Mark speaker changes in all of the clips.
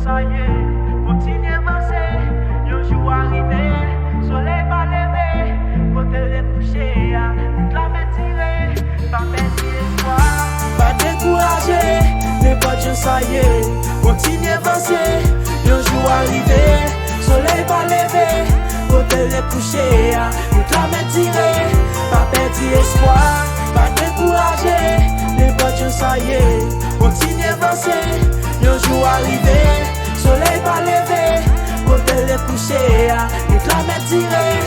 Speaker 1: ça y est, continue avancer. Un jour arrivé, soleil va lever. Côté les coucher, toute la main tirée. Pas perdre espoir, pas décourager. N'importe où ça y est, continue avancer. Un jour arrivé, soleil va lever. Côté les coucher, toute la main tirée. Pas perdre espoir, pas décourager. N'importe où ça y est, continue avancer. Un jour arrivé, soleil va lever. Côté les coucher, toute la main tirée.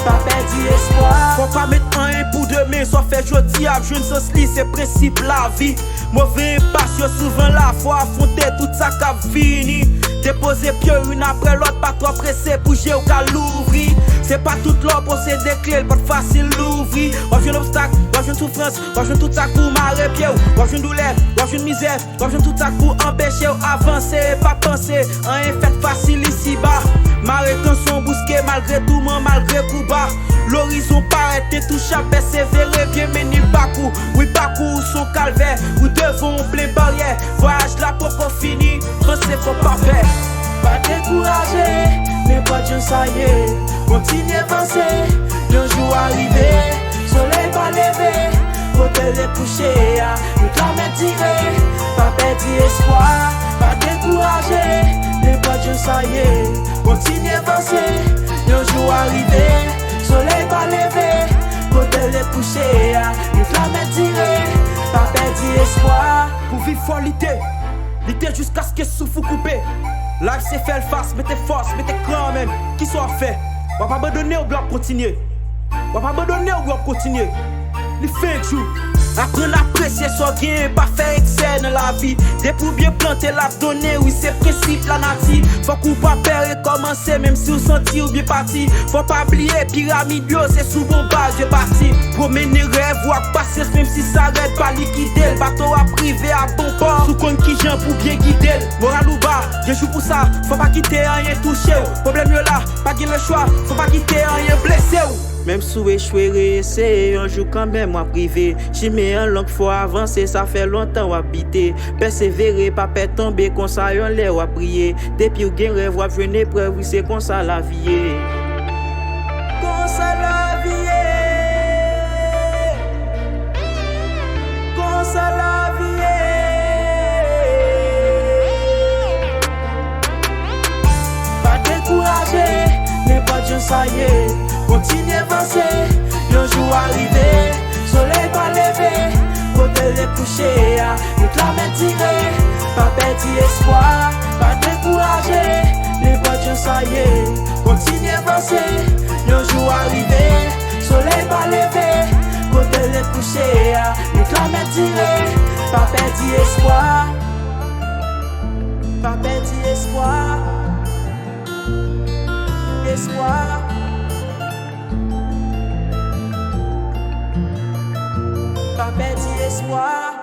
Speaker 1: Pas perdre espoir.
Speaker 2: Faut pas mettre un pour demain, soit fait jodi à jeune sauce li, c'est principe la vie. Mauvais passion souvent la faut affronter tout ça qu'a fini. Déposer pied une après l'autre, pas trop pressé pour jouer au cas l'ouvrir. C'est pas toute l'heure pour se déclarer, pas facile l'ouvrir. Ou j'ai un obstacle, ou j'ai une souffrance, ou j'ai tout ça pour marrer pied, ou j'ai une douleur, ou j'ai une misère, ou j'ai tout ça pour empêcher ou avancer, pas penser. Rien fait facile ici bas. Marrer quand son bousquet malgré tout, malgré coup bas. L'horizon paraît intouchable, persévérer, bien mener le parcours. Oui, parcours son calvaire, ou devant plein barrière. Voyage là pour qu'on finit, penser faut pas faire.
Speaker 1: Pas décourager, n'importe où ça y est, continue avancer. Un jour arrivé, soleil va lever. Côté les coucher, toute la main tirée. Pas perdre espoir, pas décourager. N'importe où ça y est, continue avancer. Un jour arrivé, soleil va lever. Côté les coucher, toute la main tirée. Pas perdre espoir.
Speaker 2: Pour vivre fort l'été jusqu'à ce que souffle coupé. Life c'est faire le face, mettez force, mettez cran même. Qui soit fait, on va pas abandonner ou bien continuer. On va pas abandonner ou bien continuer. Les fait jour. Apprendre à apprécier son gain, pas faire excès dans la vie. Des pour bien planter la donner, oui c'est principe la nature. Faut qu'on pas perdre et commencer, même si vous senti ou bien parti. Faut pas oublier, pyramide c'est souvent base de parti. Promener rêve ou à passer, même si ça arrête pas liquider. Le bateau à privé à bon port, sous compte qui j'en pour bien guider. Moral ou bas, je joue pour ça, faut pas quitter rien touché. Problème yo là, pas gain le choix, faut pas quitter rien blessé. Même sous échouer, c'est un jour quand même moi privé. J'y mets un long faut avancer, ça fait longtemps habiter. Persévérer, pas perdre tomber, comme ça yon l'air ou prier. Depuis ou gen rêve, ou venir preuve, oui c'est comme ça la vie.
Speaker 1: Comme ça la vie. Comme ça la vie. Pas décourager, n'importe où ça y est. Continue avancer, un jour arrivé, soleil va lever. Côté les coucher, toute la main tirée. Pas perdre espoir, pas décourager. N'importe où ça y est, continue avancer. Un jour arrivé, soleil va lever. Côté les coucher, toute la main tirée. Pas perdre espoir, pas perdre espoir. Espoir. Pas perdre espoir.